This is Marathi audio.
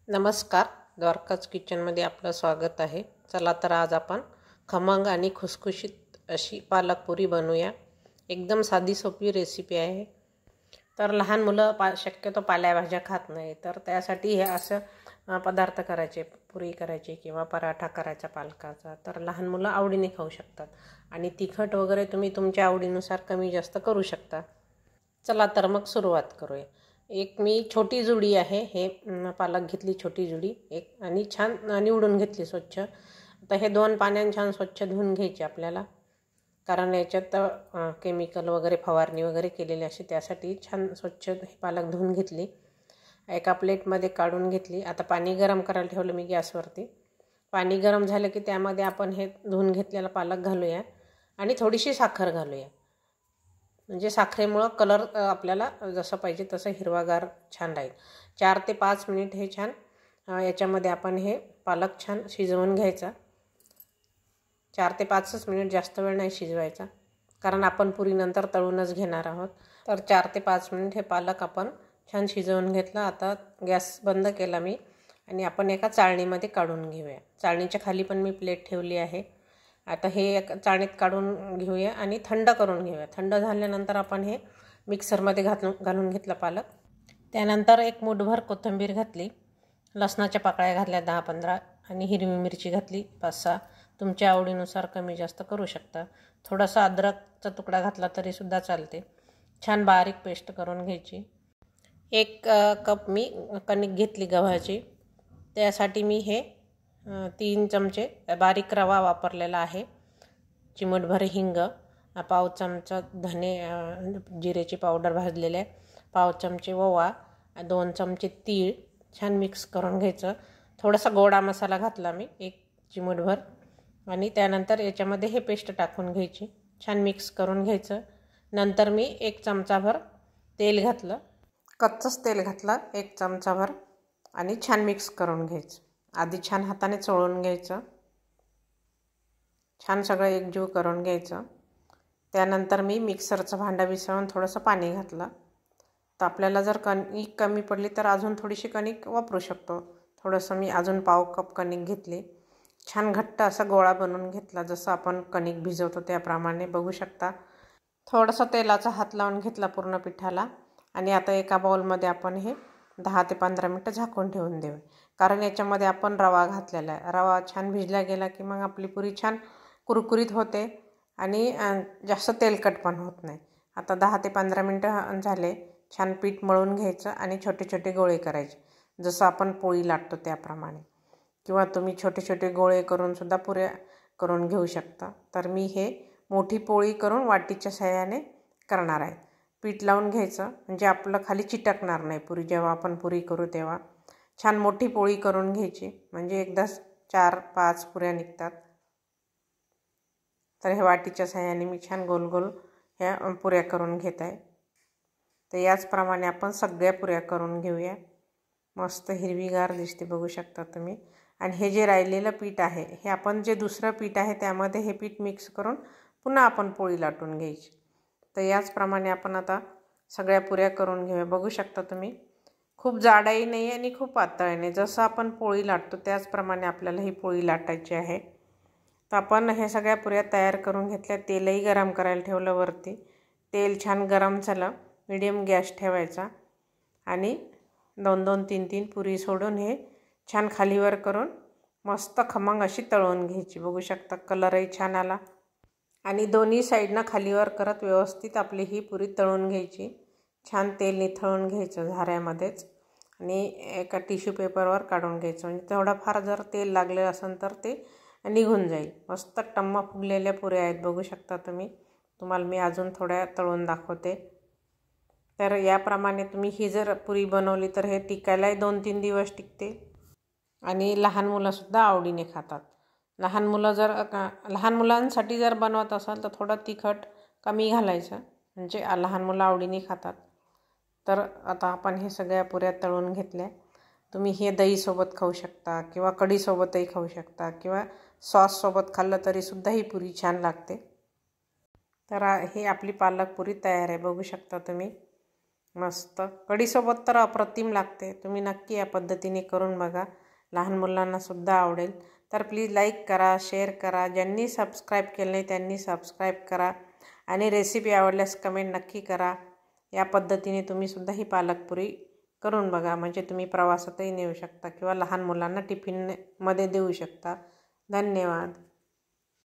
नमस्कार, द्वारकाज किचनमध्ये आपलं स्वागत आहे. चला तर आज आपण खमंग आणि खुसखुशीत अशी पालक पुरी बनवूया. एकदम साधी सोपी रेसिपी आहे. तर लहान मुलं शक्यतो पालेभाज्या खात नाही, तर त्यासाठी हे असं पदार्थ करायचे, पुरी करायची किंवा पराठा करायचा पालकाचा. तर लहान मुलं आवडीने खाऊ शकतात आणि तिखट वगैरे तुम्ही तुमच्या आवडीनुसार कमी जास्त करू शकता. चला तर मग सुरुवात करूया. एक मी छोटी जुडी आहे, हे पालक घेतली छोटी जुडी एक, आणि छान निवडून घेतली स्वच्छ. आता हे 2 पाण्याने छान स्वच्छ धुवून घ्यायचे आपल्याला, कारण याच्यात केमिकल वगैरे फवारणी वगैरे केलेली अशी, त्यासाठी छान स्वच्छ हे पालक धुवून घेतली. एका प्लेटमध्ये काढून घेतली. आता पाणी गरम करायला ठेवलं मी गॅसवरती. पाणी गरम झालं की त्यामध्ये आपण हे धुवून घेतलेला पालक घालूया आणि थोडीशी साखर घालूया. म्हणजे साखरेमुळं कलर आपल्याला जसं पाहिजे तसं हिरवागार छान राहील. 4 ते 5 मिनिट हे छान याच्यामध्ये आपण हे पालक छान शिजवून घ्यायचा. 4 ते 5च मिनिट, जास्त वेळ नाही शिजवायचा, कारण आपण पुरीनंतर तळूनच घेणार आहोत. तर 4 ते 5 मिनिट हे पालक आपण छान शिजवून घेतला. आता गॅस बंद केला मी आणि आपण एका चाळणीमध्ये काढून घेऊया. चाळणीच्या खाली पण मी प्लेट ठेवली आहे. आता हे एक चाळणीत काढून घेऊया आणि थंड करून घेऊया. थंड झाल्यानंतर आपण हे मिक्सरमध्ये घालून घेतला पालक. त्यानंतर एक मूठभर कोथिंबीर घातली, लसणाच्या पाकळ्या घातल्या 10-15 आणि हिरवी मिरची घातली 5-6. तुमच्या आवडीनुसार कमी जास्त करू शकता. थोडासा अद्रकचा तुकडा घातला तरीसुद्धा चालते. छान बारीक पेस्ट करून घ्यायची. 1 कप मी कणिक घेतली गव्हाची. त्यासाठी मी हे 3 चमचे बारीक रवा वापरलेला आहे. चिमूटभर हिंग, पाव चमचा धने जिरेची पावडर भाजलेले, पाव चमचे ओवा, 2 चमचे तीळ छान मिक्स करून घ्यायचं. थोडासा गोडा मसाला घातला मी 1 चिमूटभर, आणि त्यानंतर याच्यामध्ये हे पेस्ट टाकून घ्यायची. छान मिक्स करून घ्यायचं. नंतर मी 1 चमचाभर तेल घातलं, कच्चंच तेल घातलं 1 चमचाभर, आणि छान मिक्स करून घ्यायचं. आधी छान हाताने चोळून घ्यायचं, छान सगळं एकजीव करून घ्यायचं. त्यानंतर मी मिक्सरचं भांडं विसळून थोडंसं पाणी घातलं. तर आपल्याला जर कणिक कमी पडली तर अजून थोडीशी कणिक वापरू शकतो. थोडंसं मी अजून पाव कप कणिक घेतली. छान घट्ट असा गोळा बनवून घेतला, जसं आपण कणिक भिजवतो त्याप्रमाणे बघू शकता. थोडंसं तेलाचा हात लावून घेतला पूर्ण पिठाला, आणि आता एका बाउलमध्ये आपण हे 10 ते 15 मिनटं झाकून ठेवून देऊ, कारण याच्यामध्ये आपण रवा घातलेला आहे. रवा छान भिजला गेला की मग आपली पुरी छान कुरकुरीत होते आणि जास्त तेलकट पण होत नाही. आता 10 ते 15 मिनटं झाले. छान पीठ मळून घ्यायचं आणि छोटे छोटे गोळे करायचे, जसं आपण पोळी लाटतो त्याप्रमाणे, किंवा तुम्ही छोटे छोटे गोळे करूनसुद्धा पुऱ्या करून घेऊ शकता. तर मी हे मोठी पोळी करून वाटीच्या साहाय्याने करणार आहे. पीठ लावून घ्यायचं, म्हणजे आपलं खाली चिटकणार नाही पुरी. जेव्हा आपण पुरी करू तेव्हा छान मोठी पोळी करून घ्यायची, म्हणजे एकदाच 4-5 पुऱ्या निघतात. तर हे वाटीच्या साहाय्याने मी छान गोल गोल ह्या पुऱ्या करून घेत आहे. तर याचप्रमाणे आपण सगळ्या पुऱ्या करून घेऊया. मस्त हिरवीगार दिसते बघू शकता तुम्ही. आणि हे जे राहिलेलं पीठ आहे, हे आपण जे दुसरं पीठ आहे त्यामध्ये हे पीठ मिक्स करून पुन्हा आपण पोळी लाटून घ्यायची. तर याचप्रमाणे आपण आता सगळ्या पुऱ्या करून घेऊया. बघू शकता तुम्ही, खूप जाडही नाही आणि खूप पातळ नाही, जसं आपण पोळी लाटतो त्याचप्रमाणे आपल्याला ही पोळी लाटायची आहे. तर आपण हे सगळ्या पुऱ्या तयार करून घेतल्या. तेलही गरम करायला ठेवलं वरती. तेल छान गरम झालं, मीडियम गॅस ठेवायचा, आणि 2-2, 3-3 पुरी सोडून हे छान खालीवर करून मस्त खमंग अशी तळून घ्यायची. बघू शकता कलरही छान आला, आणि दोन्ही साईडनं खालीवर करत व्यवस्थित आपली ही पुरी तळून घ्यायची. छान तेल निथळून घ्यायचं झाऱ्यामध्येच, आणि एका टिश्यू पेपरवर काढून घ्यायचं, म्हणजे थोडाफार जर तेल लागलं असेल तर ते निघून जाईल. मस्त टम्म फुगलेल्या पुऱ्या आहेत बघू शकता तुम्ही. तुम्हाला मी अजून थोड्या तळून दाखवते. तर याप्रमाणे तुम्ही ही जर पुरी बनवली तर हे टिकायलाही 2-3 दिवस टिकते, आणि लहान मुलंसुद्धा आवडीने खातात. लहान मुलांसाठी जर बनवत असाल तर थोडं तिखट कमी घालायचं, म्हणजे लहान मुलं आवडीने खातात. तर आता आपण हे सगळ्या पुऱ्या तळून घेतल्या. तुम्ही हे दहीसोबत खाऊ शकता, किंवा कढीसोबतही खाऊ शकता, किंवा सॉससोबत खाल्लं तरीसुद्धा ही पुरी छान लागते. तर ही आपली पालक पुरी तयार आहे बघू शकता तुम्ही. मस्त कढीसोबत तर अप्रतिम लागते. तुम्ही नक्की या पद्धतीने करून बघा, लहान मुलांनासुद्धा आवडेल. तर प्लीज लाईक करा, शेअर करा. ज्यांनी सबस्क्राईब केलं नाही त्यांनी सबस्क्राईब करा आणि रेसिपी आवडल्यास कमेंट नक्की करा. या पद्धतीने तुम्हीसुद्धा ही पालकपुरी करून बघा. म्हणजे तुम्ही प्रवासातही नेऊ शकता किंवा लहान मुलांना टिफिनमध्ये देऊ शकता. धन्यवाद.